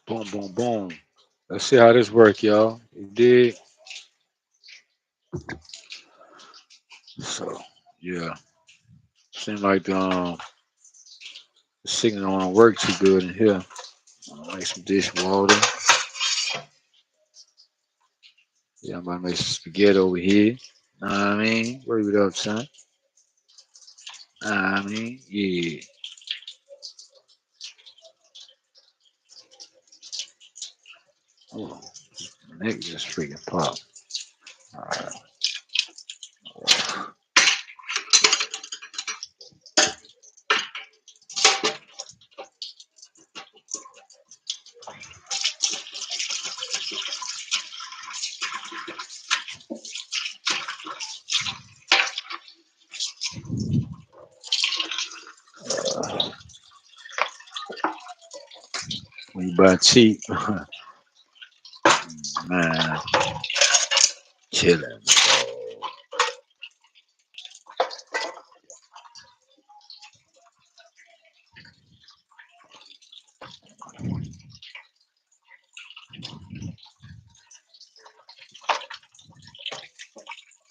Boom, boom, boom. Let's see how this work, y'all. You did. So yeah, seems like the signal don't work too good in here. Make some dishwater. Yeah, I'm about to make some spaghetti over here. Know what I mean? Work it up, son. Know what I mean? Yeah. Oh, my neck just freaking pop. Alright. When you buy cheap, man, killing.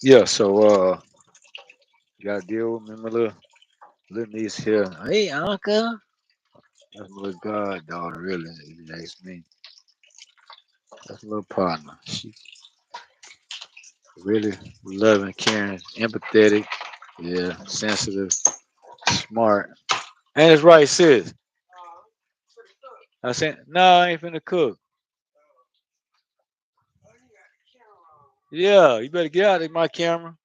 Yeah, so you gotta deal with me, my little niece here. Hey, uncle. That's my little goddaughter, really. If you ask me. That's a little partner. She really loving, caring, empathetic, yeah, sensitive, smart. And it's right, sis. I said, no, I ain't finna cook. Yeah, you better get out of my camera.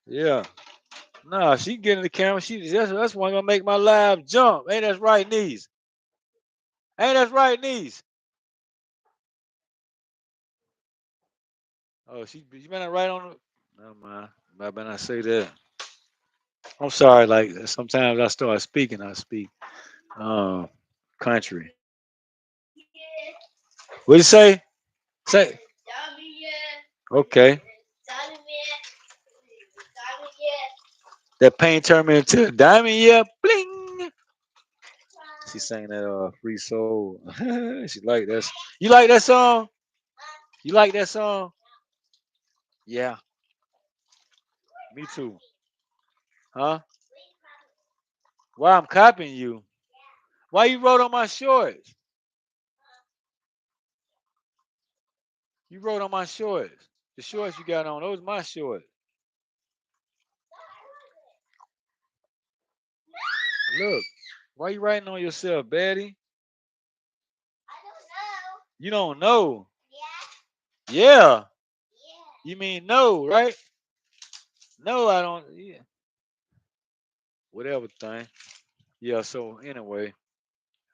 Yeah. Nah, she getting the camera. That's one gonna make my live jump. Ain't that right, niece? Ain't that right, niece? Oh, you better not right on the. No mind. I better not say that. I'm sorry. Like sometimes I start speaking, I speak country. What you say? Say. Okay. That paint turned me into a diamond. Yeah, bling. She sang that "Free Soul." She like that. You like that song? You like that song? Yeah, me too. Huh? Why I'm copying you? Why you wrote on my shorts? You wrote on my shorts. The shorts you got on, those my shorts. Look, why you writing on yourself, Betty? You don't know. Yeah. You mean no, right? No, I don't. Yeah. Whatever thing. Yeah. So anyway,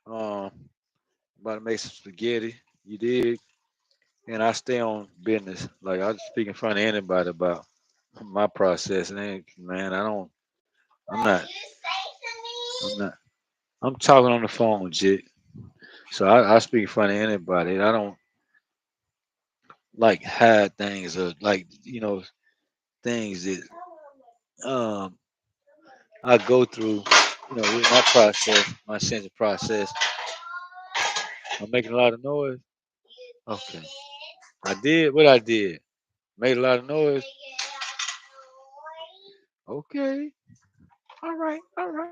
um, about to make some spaghetti. You dig? And I stay on business. Like I speak in front of anybody about my process. And man, I don't. I'm not. I'm not. I'm talking on the phone, Jit. So I speak in front of anybody. I don't like hide things or like things that um I go through. With my process, my sense of process. I'm making a lot of noise. Okay, I did what I did. Made a lot of noise. Okay, all right, all right.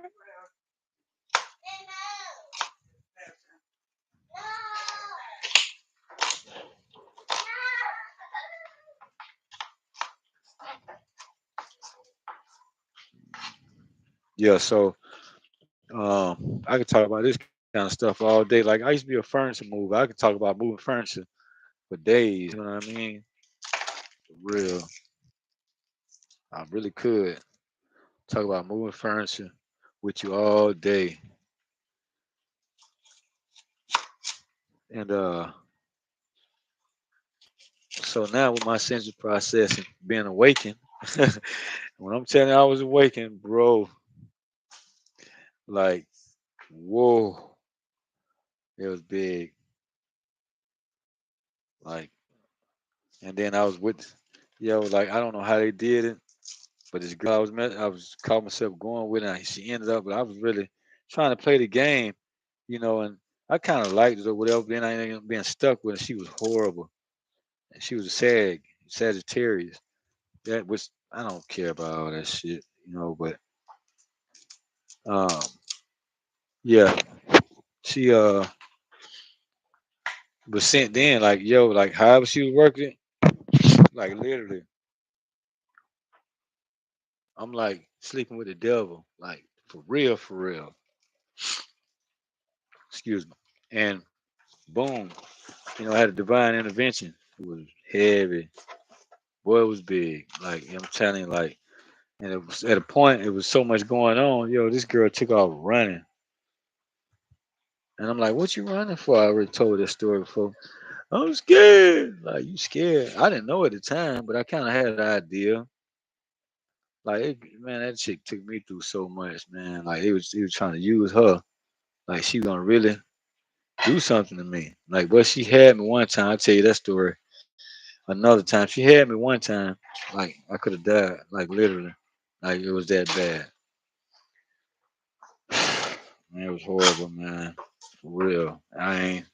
Yeah, so I could talk about this kind of stuff all day. Like I used to be a furniture mover. I could talk about moving furniture for days. You know what I mean? For real, I really could talk about moving furniture with you all day. And so now with my sensory process and being awakened, when I'm telling you I was awakened, bro, like whoa, it was big. Like, and then I was with, like I don't know how they did it. But this girl I was caught myself going with, and she ended up. But I was really trying to play the game, and I kind of liked it or whatever. Then I ended up being stuck with her. She was horrible. And she was a Sagittarius. That was I don't care about all that shit, but um yeah, she was sent then like yo, like however she was working, like literally, I'm like sleeping with the devil, like for real. Excuse me. And boom, I had a divine intervention. It was heavy. Boy, it was big. Like I'm telling you, like, and it was at a point. It was so much going on. Yo, this girl took off running, and I'm like, "What you running for?" I already told this story before. I'm scared. Like you scared? I didn't know at the time, but I kind of had an idea. Like, man, that chick took me through so much, man. Like he was trying to use her. Like she gonna really do something to me. Like, but she had me one time. I tell you that story. Another time, she had me one time. Like I could have died. Like literally. Like it was that bad. Man, it was horrible, man. For real. I ain't.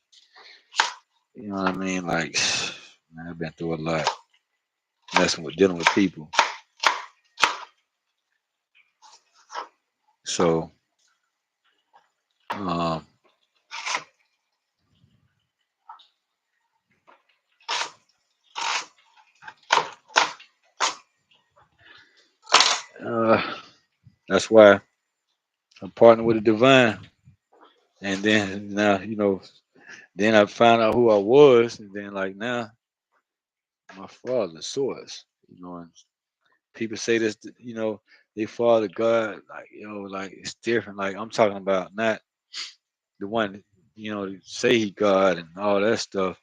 You know what I mean? Like, man, I've been through a lot. Messing with dealing with people. So, um, uh, that's why I'm partnered with the divine. And then now, then I found out who I was, and then like now, my father source. And people say this, they father God, like like it's different. Like I'm talking about not the one, say he God and all that stuff.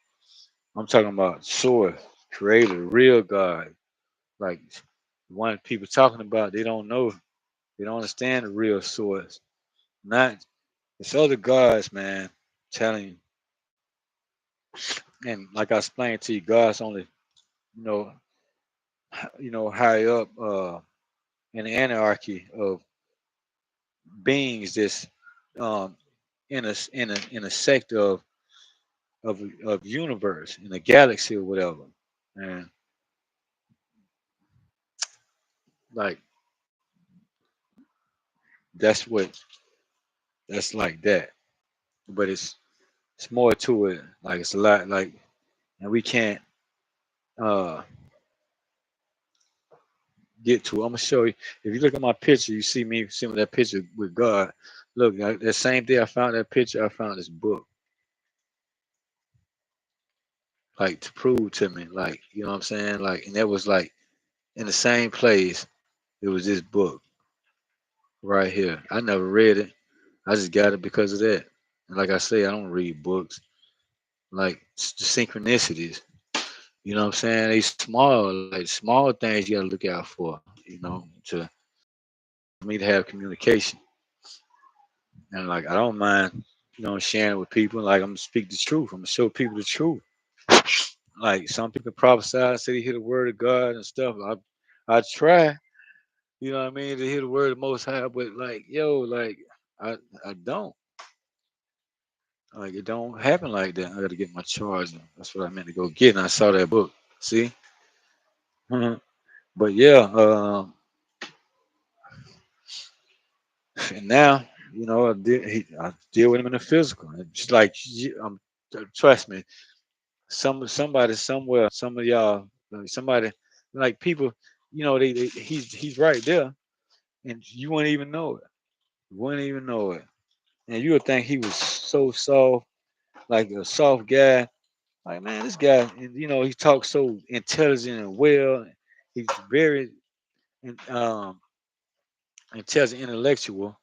I'm talking about source, creator, real God. Like the one people talking about, they don't know, they don't understand the real source. Not it's other gods, man. Telling you. And like I explained to you, God's only, you know, high up in the anarchy of beings that's um in a sector of universe in a galaxy or whatever. And like that's what that's like that. But it's more to it. Like it's a lot like and we can't uh get to it. I'm gonna show you. If you look at my picture, you see me seeing that picture with God. Look, like, that same day I found that picture, I found this book, like to prove to me, like you know what I'm saying, like, and that was like in the same place. It was this book right here. I never read it. I just got it because of that. And like I say, I don't read books. Like the synchronicities, you know what I'm saying? They small, like small things you gotta look out for, to for me to have communication. And like I don't mind, sharing it with people. Like I'm gonna speak the truth. I'm gonna show people the truth. Like some people prophesy, say they hear the word of God and stuff. I try, what I mean, to hear the word of the most high, but like, yo, like I don't. Like it don't happen like that. I gotta get my charger. That's what I meant to go get. And I saw that book. See? Mhm. But yeah, and now, I deal with him in the physical. And just like trust me, somebody somewhere, some of y'all, like somebody like people, he's right there, and you wouldn't even know it. You wouldn't even know it, and you would think he was so soft, like a soft guy. Like man, this guy, and he talks so intelligent and well. He's very um, intelligent, intellectual,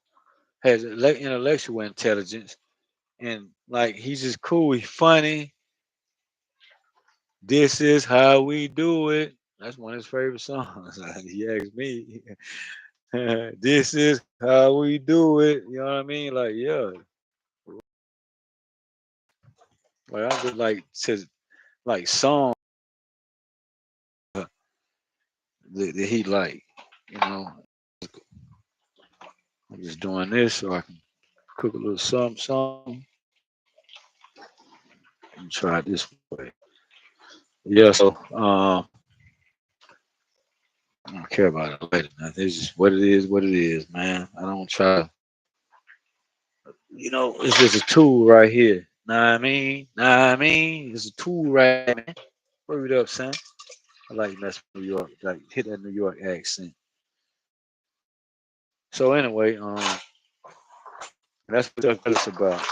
has intellectual intelligence, and like he's just cool. He's funny. This is how we do it. That's one of his favorite songs. He asked me, "This is how we do it." You know what I mean? Like, yeah, like I just like to like song that he like. You know, I'm just doing this so I can cook a little something, something. Let me try it this way. Yeah, so I don't care about it later. Man. It's just what it is, man. I don't try to, it's just a tool right here. Nah, I mean, it's a tool right here, man. Word up, son. I like mess with New York, like hit that New York accent. So anyway, that's what it's about.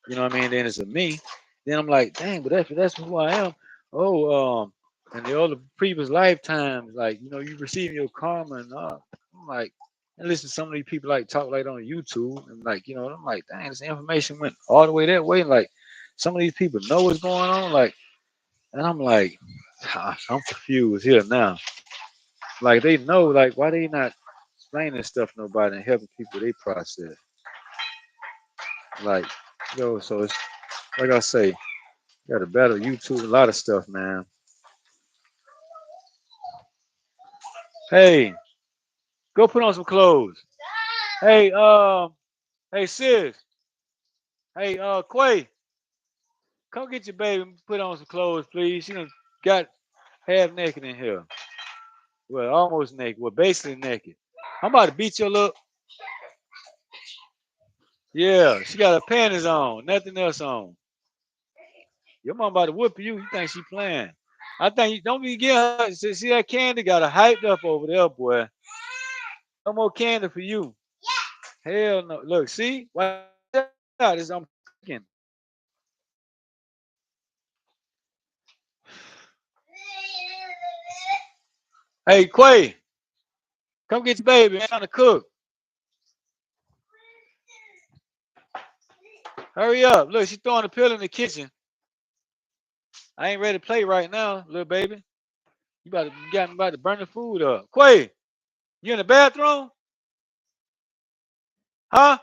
You know what I mean? Then it's a me. Then I'm like, dang, but that's who I am. Oh, and the other previous lifetimes, like you receive your karma, and I'm like, and listen to some of these people like talk like on YouTube, and like I'm like, dang, this information went all the way that way. And like some of these people know what's going on, like, and I'm like, I'm confused here now. Like they know, like why they not explaining stuff to nobody and helping people they process. Like, so it's like I say. Got a better YouTube, a lot of stuff, man. Hey, go put on some clothes. Hey, hey sis. Hey, Quay, come get your baby and put on some clothes, please. She done got half naked in here. Well, almost naked. Well, basically naked. I'm about to beat your little. Yeah, she got her panties on, nothing else on. Your mom about to whoop you. You think she playing? I think you don't be get her. See that candy got her hyped up over there, boy. No more candy for you. Hell no. Look, see? Why out is I'm thinking. Hey, Quay, come get your baby. I'm trying to cook. Hurry up. Look, she's throwing a pill in the kitchen. I ain't ready to play right now, little baby. You got me about to burn the food up. Quay, you in the bathroom? Huh?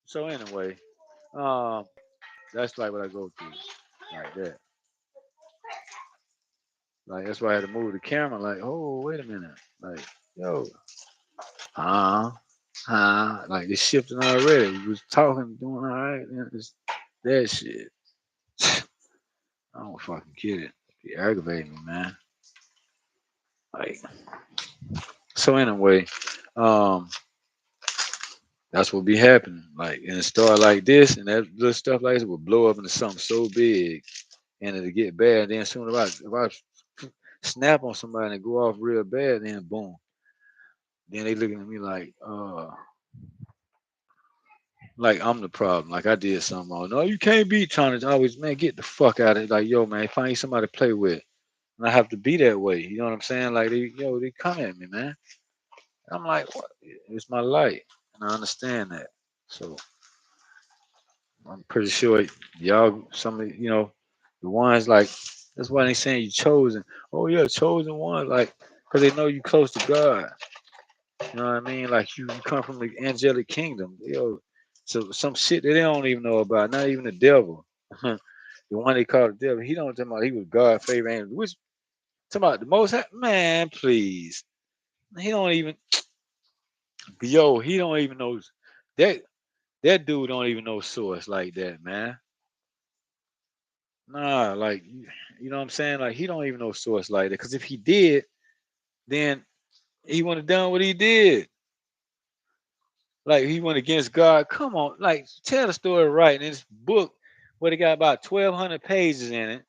So anyway, um, that's like what I go through. Like that. Like that's why I had to move the camera. Like, oh, wait a minute. Like, yo, huh? Like it's shifting already. We was talking, doing all right. And it's that shit. I don't fucking get it. Be aggravating me, man. Like, so anyway, um, that's what be happening. Like, and it start like this, and that little stuff like this will blow up into something so big, and it'll get bad. Then soon if I snap on somebody and go off real bad, then boom. Then they looking at me like I'm the problem. Like I did something wrong. No, you can't be trying to always, man, get the fuck out of it. Like, yo, man, find you somebody to play with. And I have to be that way. You know what I'm saying? Like they come at me, man. I'm like, what? It's my light. And I understand that. So I'm pretty sure y'all, some of the ones like that's why they saying you chosen. Oh yeah, chosen one, like because they know you close to God. You know what I mean? Like you come from the angelic kingdom. So some shit that they don't even know about, not even the devil. The one they call the devil, he don't talk about he was God favorite angel. Which talking about the most man, please. He don't even he don't even know that that dude don't even know source like that, man. Nah, like you know what I'm saying? Like he don't even know source like that. Cause if he did, then he wouldn't have done what he did. Like he went against God. Come on, like tell the story right. In this book, where they got about 1,200 pages in it,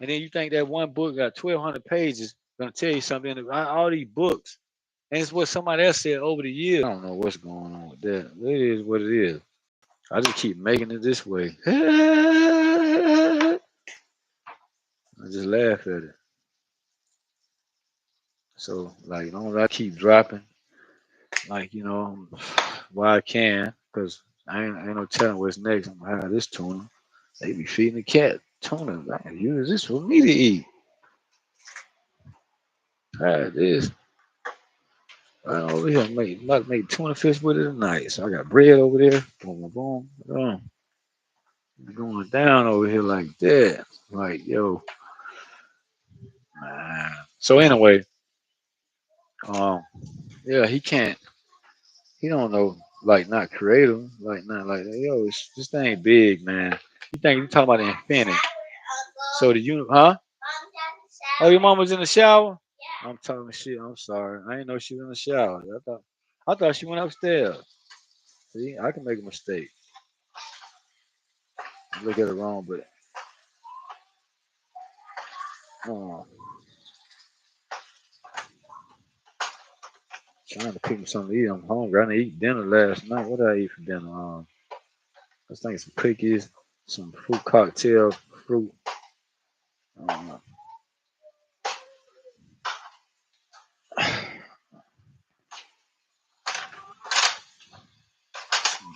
and then you think that one book got 1,200 pages, gonna tell you something. All these books, and it's what somebody else said over the years. I don't know what's going on with that. It is what it is. I just keep making it this way. I just laugh at it. So like, as long as I keep dropping, like while I can, because I ain't no telling what's next. I'm gonna have this tuna. They be feeding the cat tuna. I can use this for me to eat. Had this right over here. About to make tuna fish with it tonight. So I got bread over there. Boom, boom, boom. Going down over here like that. Like yo. Nah. So anyway, um, yeah, he can't. He don't know, like, not creative, like not like that. Yo, this thing big, man. You think you talking about the infinity? So the you, huh? Oh, your mom was in the shower. I'm talking shit. I'm sorry. I didn't know she was in the shower. I thought she went upstairs. See, I can make a mistake. Look at it wrong, but um, trying to pick me something to eat. I'm hungry. I didn't eat dinner last night. What did I eat for dinner? I was thinking some cookies, some fruit cocktail, fruit. Um,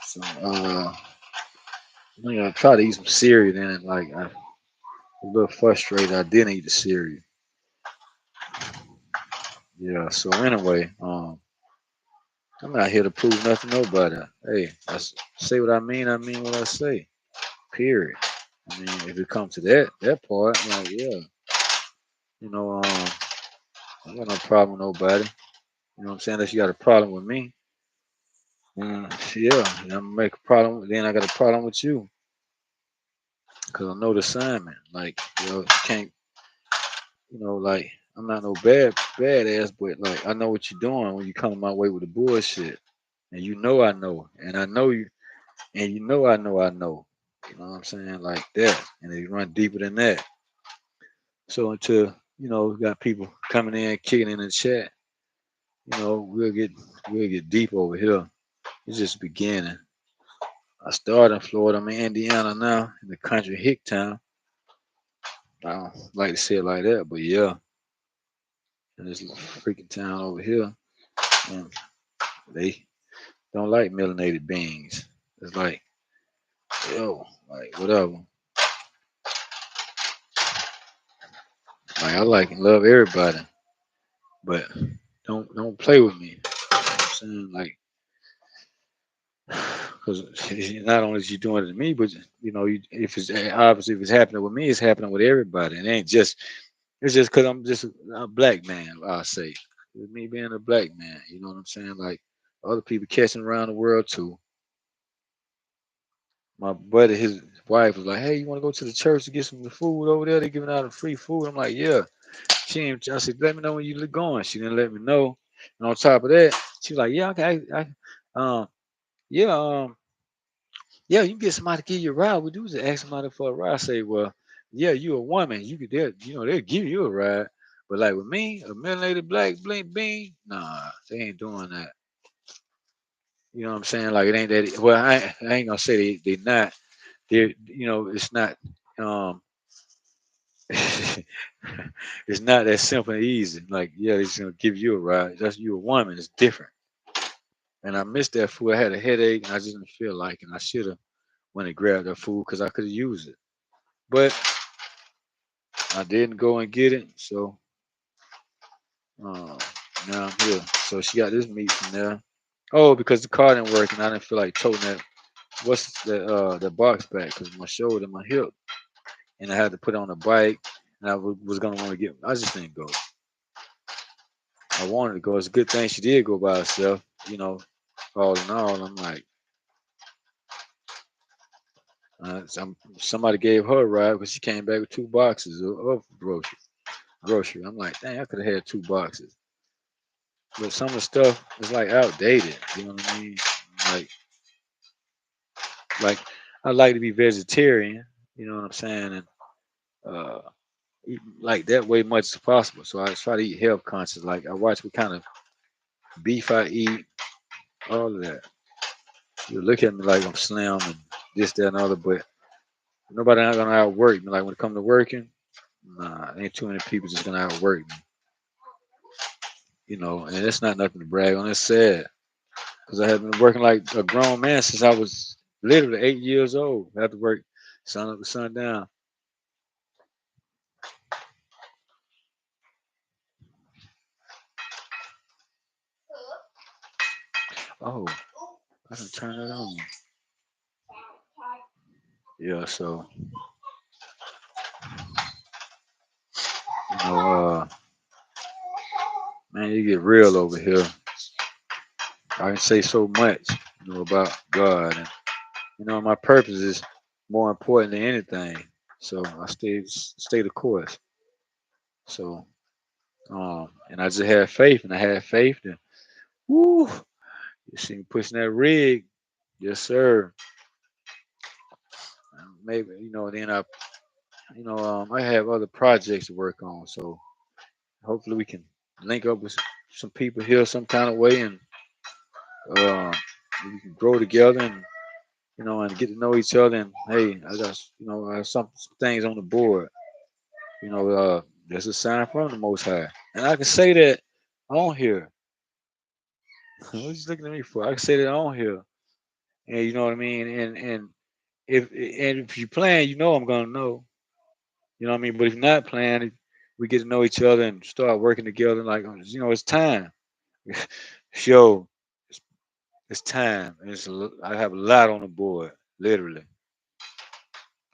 some I tried to eat some cereal. Then, like, I was a little frustrated. I didn't eat the cereal. Yeah. So anyway, I'm not here to prove nothing to nobody. Hey, say what I mean. I mean what I say. Period. I mean, if it comes to that part, I'm like, yeah, you know, I got no problem with nobody. You know what I'm saying? Unless you got a problem with me, yeah, I'm gonna make a problem. Then I got a problem with you because I know the assignment. Like, you can't, like, I'm not no badass, but like I know what you're doing when you come my way with the bullshit, and I know, and I know you, and I know. You know what I'm saying? Like that, and they run deeper than that. So until we got people coming in, kicking in the chat, we'll get deep over here. It's just beginning. I started in Florida. I'm in Indiana now, in the country, Hicktown. I don't like to say it like that, but yeah, in this freaking town over here, and they don't like melanated beings. It's like, yo, like whatever. Like I like and love everybody, but don't play with me. You know what I'm saying? Like, because not only is you doing it to me, but if it's obviously if it's happening with me, it's happening with everybody. And it ain't just it's just because I'm just a black man. I say, with me being a black man, you know what I'm saying? Like other people catching around the world too. My buddy, his wife was like, "Hey, you want to go to the church to get some of the food over there? They're giving out a free food." I'm like, "Yeah." She ain't. I said, "Let me know when you going." She didn't let me know. And on top of that, she was like, "Yeah, okay, yeah, yeah, you can get somebody to give you a ride. We do is ask somebody for a ride." I say, "Well, yeah, you a woman. You could, they'll give you a ride. But like with me, a melanated black blink bean, nah, they ain't doing that. You know what I'm saying? Like it ain't that. Well, I ain't gonna say they not. It's not. Um, it's not that simple and easy. Like, yeah, they're just gonna give you a ride. That's you a woman. It's different. And I missed that food. I had a headache and I just didn't feel like it. And I should have went and grabbed that food because I could have used it. But I didn't go and get it. So uh, now I'm here. So she got this meat from there. Oh, because the car didn't work and I didn't feel like toting that. What's the box back? Because my shoulder, my hip, and I had to put it on a bike. And I was gonna want to get. I just didn't go. I wanted to go. It's a good thing she did go by herself. You know, all in all, I'm like, somebody gave her a ride because she came back with 2 boxes of groceries. Grocery. I'm like, dang, I could have had 2 boxes. But some of the stuff is like outdated. You know what I mean? Like, like I like to be vegetarian. You know what I'm saying? And uh, eat like that way much as possible. So I try to eat health conscious. Like I watch what kind of beef I eat, all of that. You look at me like I'm slim and this, that, and other, but nobody not gonna outwork me. Like when it comes to working, nah, ain't too many people just gonna outwork me. And it's not nothing to brag on. It's sad because I have been working like a grown man since I was literally 8 years old. I have to work sun up to sun down. Oh, I can turn it on. Yeah, so man, you get real over here. I can say so much, about God, and my purpose is more important than anything. So I stay the course. So, and I just had faith, and I had faith, and woo, you see me pushing that rig, yes sir. Maybe then I have other projects to work on. So hopefully we can link up with some people here some kind of way, and uh, we can grow together, and and get to know each other. And hey, I got I have some things on the board. There's a sign from the Most High, and I can say that on here. What you looking at me for? I can say that on here, and you know what I mean. And if you plan, I'm gonna know. You know what I mean. But if you're not planning, we get to know each other and start working together. Like it's time. Show it's time. I have a lot on the board, literally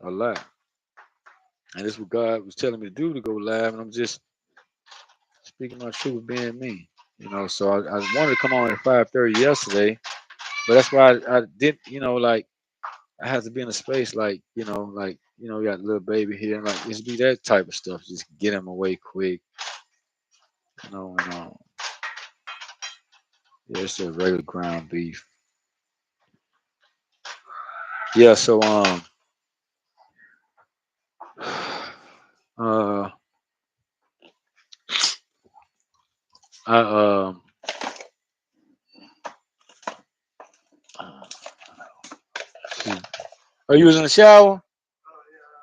a lot. And this is what God was telling me to do, to go live, and I'm just speaking my truth, being me. So I wanted to come on at 5:30 yesterday, but that's why I did. Like I have to be in a space like we got a little baby here, and like it's be that type of stuff. Just get him away quick, and yeah, it's a regular ground beef. Yeah, so uh I are you was in the shower?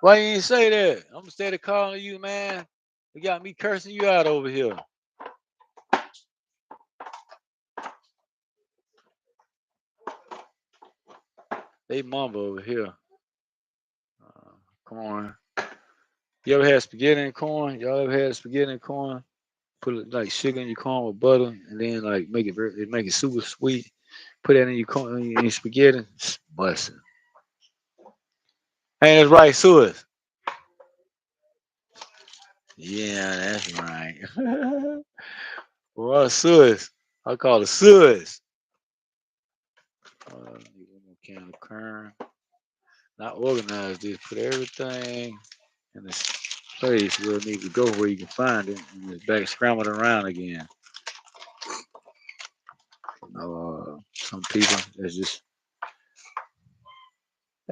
Why you ain't say that? I'm steady calling you, man. You got me cursing you out over here. They mamba over here. Corn. You ever had spaghetti and corn? Y'all ever had spaghetti and corn? Put like sugar in your corn with butter, and then like make it super sweet. Put that in your corn, in your spaghetti. It's busting. Hey, that's right, Suez. Yeah, that's right. Well, Suez. I call it Suez. Need one more can of kern. Not organized this. Put everything in this place where it needs to go, where you can find it, and it's back scrambled around again. Some people that's just,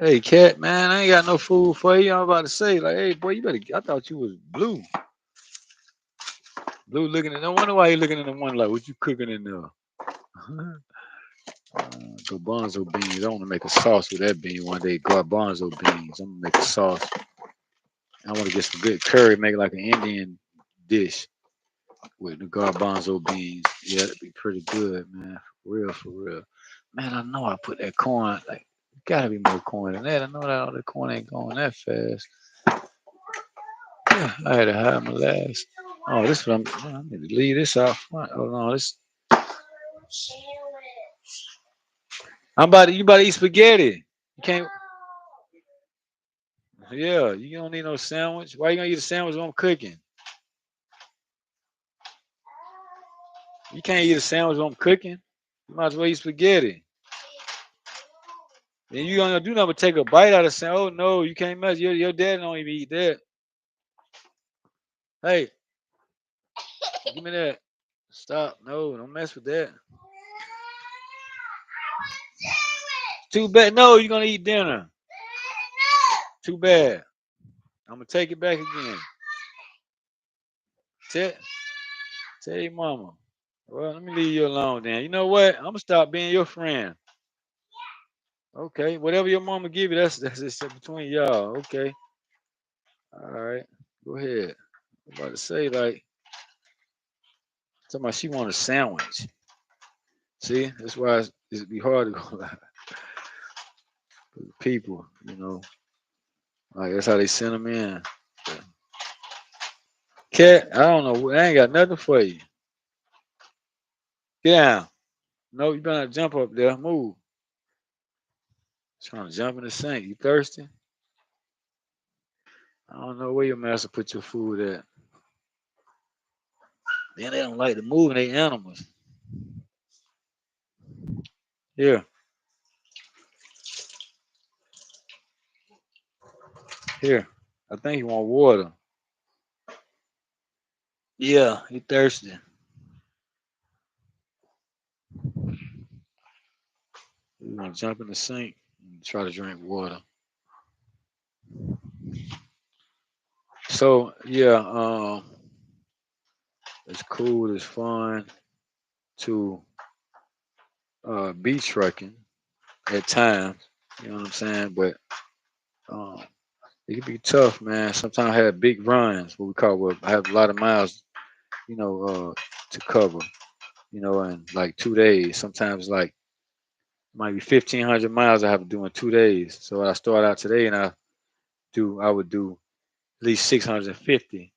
hey, cat, man, I ain't got no food for you. I'm about to say, like, hey, boy, you better. I thought you was blue. Blue looking at. No wonder why you looking at the one like, what you cooking in there? Garbanzo beans. I want to make a sauce with that bean one day. Garbanzo beans. I'm gonna make a sauce. I want to get some good curry, make it like an Indian dish with the garbanzo beans. Yeah, that'd be pretty good, man. For real, for real. Man, I know I put that corn. Like, gotta be more corn than that. I know that all the corn ain't going that fast. Yeah, I had to hide my last. Oh, this one. I need to leave this out front. Oh no, this. You about to eat spaghetti. You can't. Yeah, you don't need no sandwich. Why you gonna eat a sandwich when I'm cooking? You can't eat a sandwich when I'm cooking. You might as well eat spaghetti. Then you gonna do nothing but take a bite out of sandwich. Oh no, you can't mess. Your dad don't even eat that. Hey, give me that. Stop. No, don't mess with that. Too bad. No, you're gonna eat dinner. Too bad. I'm gonna take it back again. Tell, tell your mama. Well, let me leave you alone then. You know what? I'm gonna stop being your friend. Okay, whatever your mama give you, that's just between y'all. Okay, all right, go ahead. I'm about to say like, talking about she want a sandwich. See, that's why it'd be hard to go like people. Like that's how they send them in. Cat, I don't know. I ain't got nothing for you. Get down. No, you better not jump up there. Move. Trying to jump in the sink. You thirsty? I don't know where your master put your food at. Then they don't like to move their animals. Here, here. I think he want water. Yeah, he thirsty. He want to jump in the sink and try to drink water. So yeah, it's cool. It's fun to beach trucking at times. You know what I'm saying? But um, it can be tough, man. Sometimes I have big runs, what we call. Well, I have a lot of miles, to cover. In like 2 days. Sometimes like might be 1,500 miles I have to do in 2 days. So I start out today and I would do at least 650.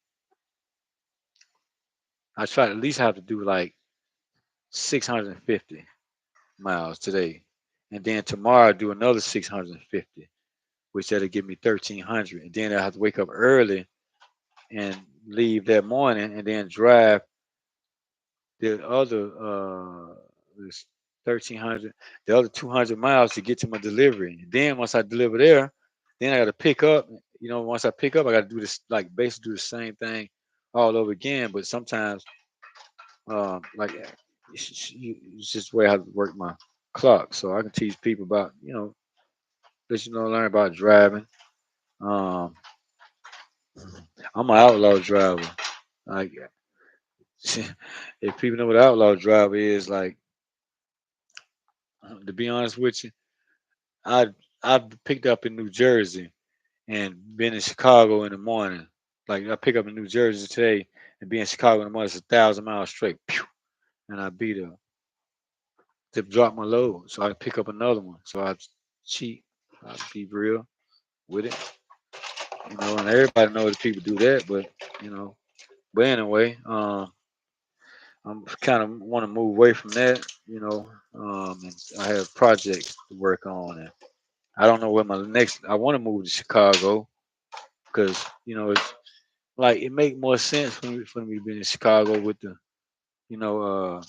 I try to at least have to do like 650 miles today. And then tomorrow I do another 650, which that'll give me 1,300. And then I have to wake up early and leave that morning and then drive the other this 1,300, the other 200 miles to get to my delivery. And then once I deliver there, then I got to pick up. Once I pick up, I got to do this, like basically do the same thing all over again. But sometimes, like it's just the way I have to work my clock, so I can teach people about learn about driving. Um, I'm an outlaw driver. Like if people know what outlaw driver is, like to be honest with you, I I've picked up in New Jersey and been in Chicago in the morning. Like I pick up in New Jersey today and be in Chicago in the morning. It's 1,000 miles straight, pew, and I be there to drop my load, so I pick up another one. So I cheat. I be real with it, and everybody knows that people do that, but you know. But anyway, I'm kind of want to move away from that, and I have projects to work on, and I don't know where my next. I want to move to Chicago because it's like it make more sense for me to be in Chicago with the you know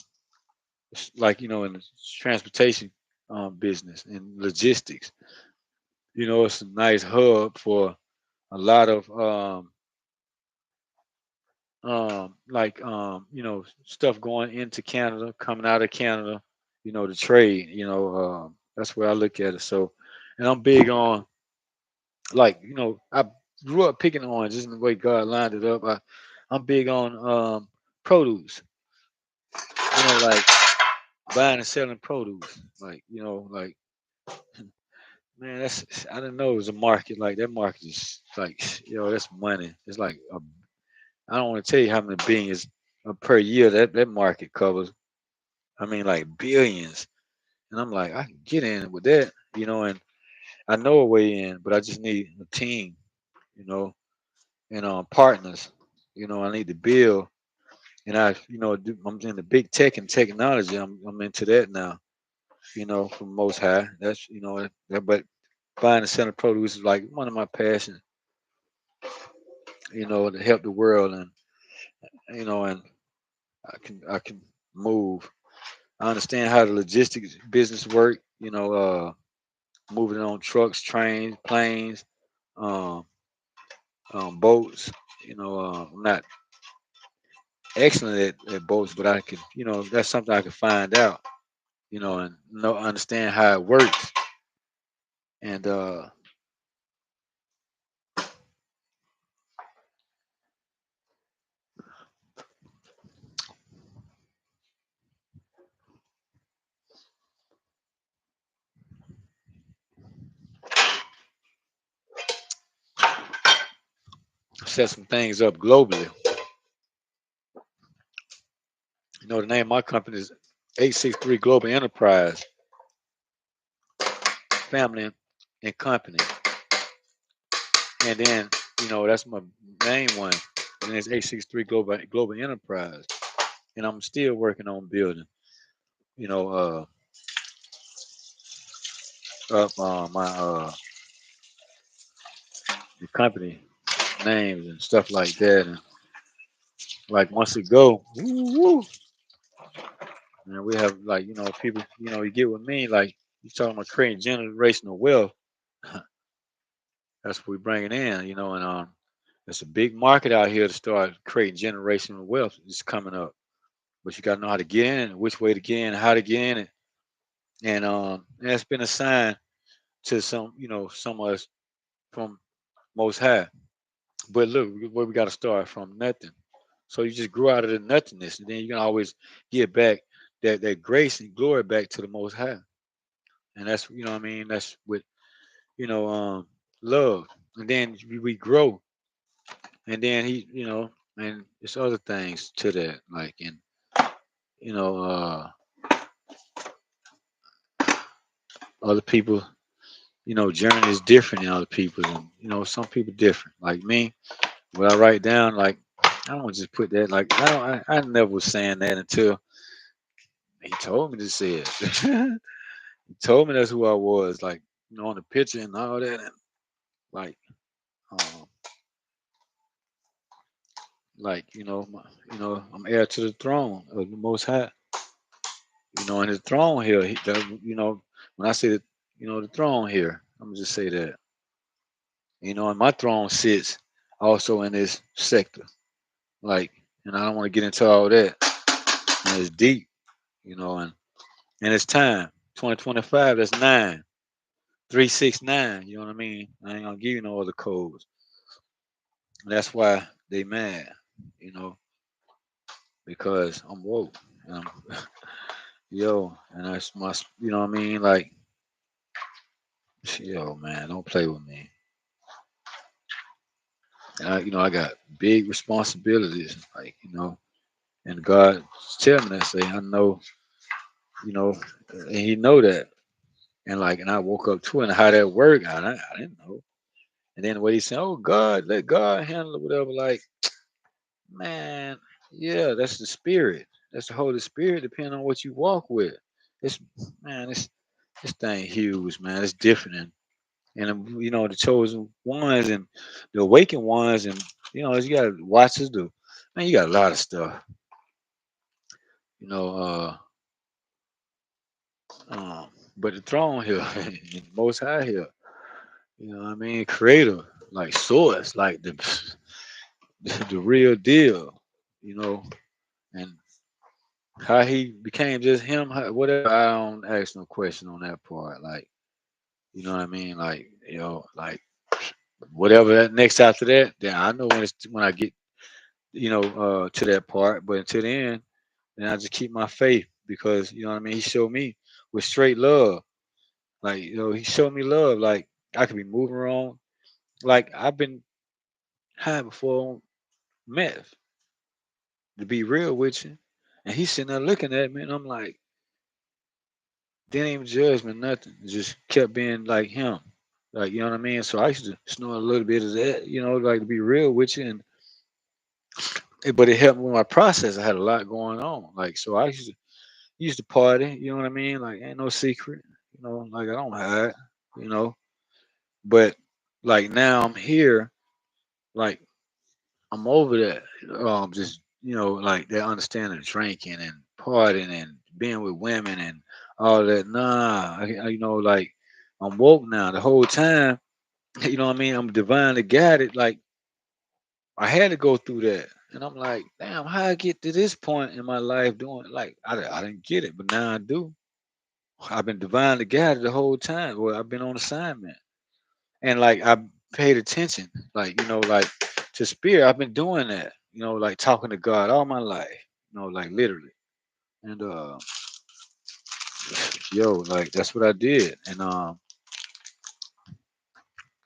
like in the transportation business and logistics. It's a nice hub for a lot of like stuff going into Canada, coming out of Canada. The trade. That's where I look at it. So, and I'm big on like I grew up picking oranges in the way God lined it up. I'm big on produce. Like buying and selling produce. Like like man, I didn't know it was a market like that. Market is like that's money. It's like I don't want to tell you how many billions per year that market covers. I mean like billions. And I'm like I can get in with that. And I know a way in, but I just need a team. You know, and partners. I need to build. And I'm in the big tech and technology. I'm into that now. From Most High. That's but buying and selling produce is like one of my passions. To help the world and I can move. I understand how the logistics business work. Moving on trucks, trains, planes, um, boats. I'm not excellent at boats, but I can. That's something I can find out. And know understand how it works and set some things up globally. The name of my company is 863 Global Enterprise Family and Company. And then, that's my main one. And it's 863 Global Enterprise. And I'm still working on building, you know, up my the company names and stuff like that. And Like months ago, woo, and we have like people, you get with me, like you talking about creating generational wealth. That's what we bringing in, and it's a big market out here to start creating generational wealth. It's coming up, but you got to know how to get in, and which way to get in, how to get in it, and that's been assigned to some of us from Most High. But look, where we got to start from nothing. So you just grew out of the nothingness, and then you can always give back that grace and glory back to the Most High, and that's what I mean. That's with you know love, and then we grow, and then and there's other things to that, like you know uh other people, journey is different than other people's, and some people different. Like me, what I write down, like I don't just put that, like I don't, I never was saying that until he told me to say it. He told me that's who I was, like on the picture and all that, and like, um, I'm heir to the throne of the Most High. And his throne here, when I say that, the throne here, I'm gonna just say that, and my throne sits also in this sector, like, and I don't want to get into all that, and it's deep, and it's time, 2025, that's 9369, you know what I mean? I ain't gonna give you no other codes. That's why they mad, you know, because I'm woke. And I'm, and that's my, you know what I mean? Like, yo, man, don't play with me. And I got big responsibilities, like, and God tell me that, say, I know, you know, and He know that, and like, and I woke up to it, and how that worked, I didn't know. And then what He said, oh God, let God handle it, whatever. Like, man, yeah, that's the Spirit. That's the Holy Spirit, depending on what you walk with. It's man, this thing huge, man. It's different, and the chosen ones and the awakened ones, and you got watches. The man, you got a lot of stuff. You know, but the throne here, and Most High here. You know what I mean? Creator, like source, like the real deal. You know, and how he became just him, whatever. I don't ask no question on that part. Like, you know what I mean? Like, like whatever that next after that, then I know when I get, to that part. But until then, then I just keep my faith, because you know what I mean. He showed me with straight love, like he showed me love. Like I could be moving wrong. Like I've been high before on meth, to be real with you, and he's sitting there looking at me, and I'm like, didn't even judge me, nothing. Just kept being like him. Like, you know what I mean? So I used to snort a little bit of that, like, to be real with you. And but it helped me with my process. I had a lot going on. Like, so I used to party, you know what I mean? Like, ain't no secret, like I don't hide, you know. But like now I'm here, like I'm over that. Just like that understanding of drinking and partying and being with women and all that. Nah, like I'm woke now. The whole time, you know what I mean? I'm divinely guided. Like I had to go through that. And I'm like, damn, how I get to this point in my life doing, like I didn't get it, but now I do. I've been divinely guided the whole time. Well, I've been on assignment. And like I paid attention, like, like to spirit. I've been doing that, like talking to God all my life, like literally. And like that's what I did. And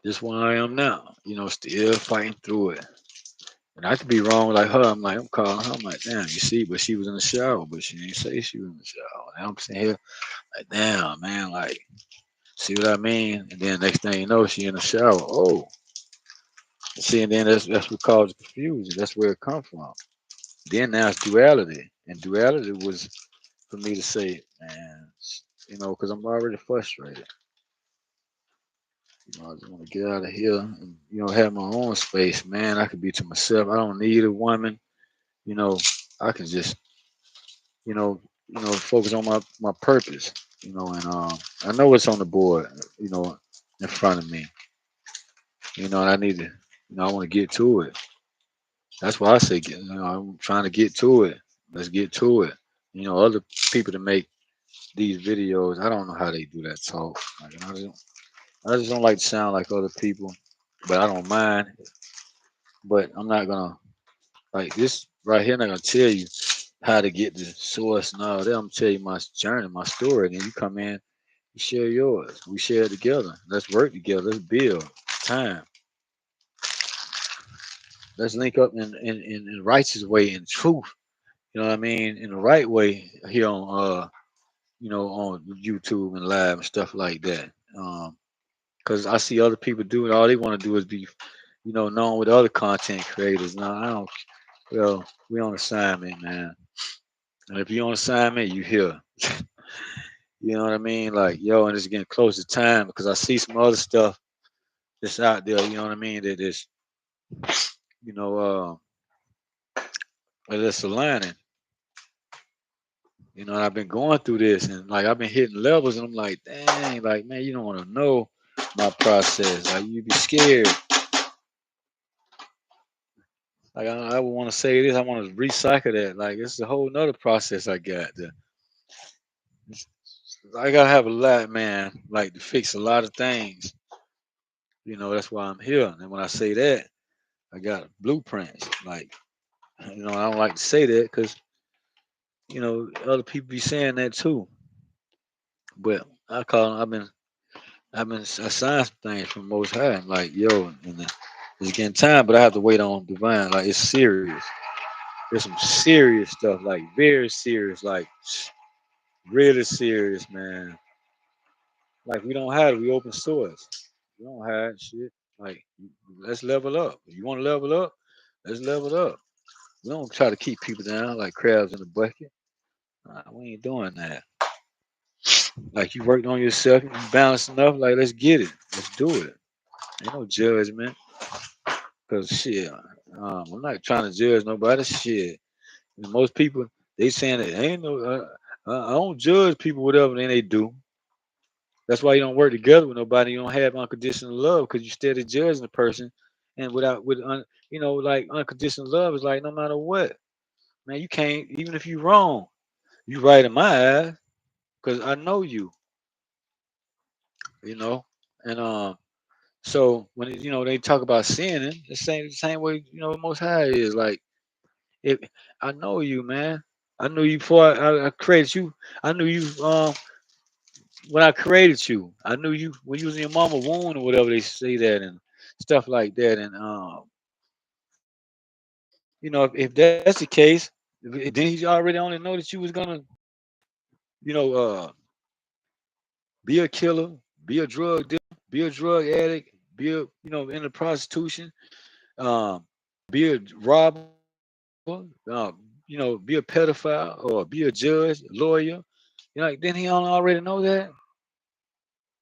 just where I am now, still fighting through it. And I could be wrong like her. I'm calling her. I'm like, damn, you see, but she was in the shower, but she didn't say she was in the shower. And I'm sitting here like, damn, man, like, see what I mean? And then next thing you know, she in the shower. Oh, see, and then that's what caused the confusion. That's where it come from. Then now it's duality, and duality was for me to say, man, because I'm already frustrated. I just want to get out of here and have my own space, man. I could be to myself. I don't need a woman. you know, I can just, focus on my purpose, and I know what's on the board, in front of me, and I need to, I want to get to it. That's why I say, I'm trying to get to it. Let's get to it. Other people to make these videos, I don't know how they do that talk. Like, I just don't like to sound like other people, but I don't mind. But I'm not gonna like this right here. I'm not gonna tell you how to get the source and all that. I'm gonna tell you my journey, my story. And then you come in, you share yours. We share it together. Let's work together. Let's build time. Let's link up in righteous way, in truth. You know what I mean? In the right way here on YouTube and live and stuff like that. Because I see other people doing all they want to do is be, known with other content creators. Now I don't. Well, we on assignment, man. And if you on assignment, you here. You know what I mean? Like, yo, and it's getting close to time because I see some other stuff that's out there. You know what I mean? That is, you know, that's aligning. And I've been going through this, and like I've been hitting levels, and I'm like, dang, like man, you don't want to know my process. Like you be scared. Like I would want to say this, I want to recycle that. Like it's a whole nother process I got. I gotta have a lot, man, like to fix a lot of things. That's why I'm here. And when I say that, I got blueprints. Like, I don't like to say that because other people be saying that too. But I've been assigned some things from Most High. And like, yo, and it's getting time, but I have to wait on divine. Like, it's serious. There's some serious stuff, like very serious, like really serious, man. Like we don't hide it. We open source. We don't hide shit. Like let's level up. If you want to level up, let's level up. We don't try to keep people down like crabs in a bucket. Nah, we ain't doing that. Like you worked on yourself, you balanced enough. Like let's get it. Let's do it. Ain't no judgment. Cause shit, I'm not trying to judge nobody. Shit, and most people they saying that ain't no. I don't judge people whatever then they do. That's why you don't work together with nobody. You don't have unconditional love because you steady judging the person, and like unconditional love is like no matter what, man, you can't even if you wrong, you right in my eyes because I know you, you know, and so when they talk about sinning, the same way Most High is like if I know you, man, I knew you before I created you, I knew you when I created you, I knew you when you was in your mama womb or whatever they say that and stuff like that. And if that's the case, then he already only know that you was gonna, you know, be a killer, be a drug dealer, be a drug addict, be a into prostitution, um, be a robber, be a pedophile or be a judge, lawyer. Like then he don't already know that.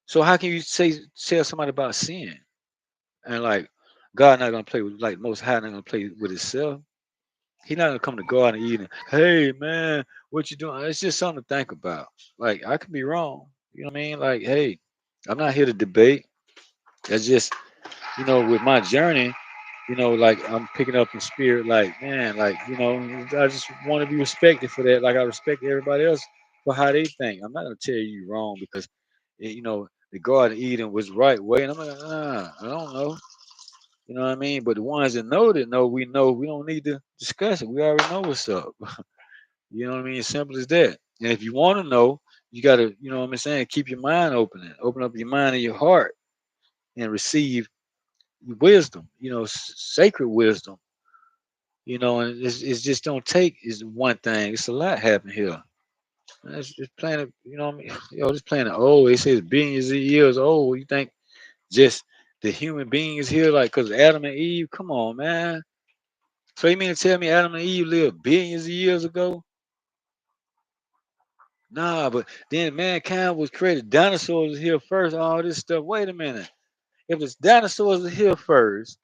So how can you tell somebody about sin? And like God not gonna play with like Most High not gonna play with himself. He not gonna come to God and eat and hey man, what you doing? It's just something to think about. Like I could be wrong. You know what I mean? Like, hey, I'm not here to debate. That's just, with my journey, like I'm picking up in spirit, like, man, like, I just want to be respected for that. Like I respect everybody else for how they think. I'm not gonna tell you wrong because the Garden of Eden was right way. And I'm like, I don't know. You know what I mean? But the ones that know, we don't need to discuss it. We already know what's up. You know what I mean? As simple as that. And if you want to know, you got to, what I'm saying, keep your mind open. Open up your mind and your heart and receive wisdom, sacred wisdom. And it's just don't take is one thing. It's a lot happen here. It's planet, what I mean? Yo, this planet old. They say it's billions of years old. You think just the human beings here, like, because Adam and Eve? Come on, man. So you mean to tell me Adam and Eve lived billions of years ago? Nah, but then mankind was created. Dinosaurs was here first. All this stuff. Wait a minute. If it's dinosaurs was here first,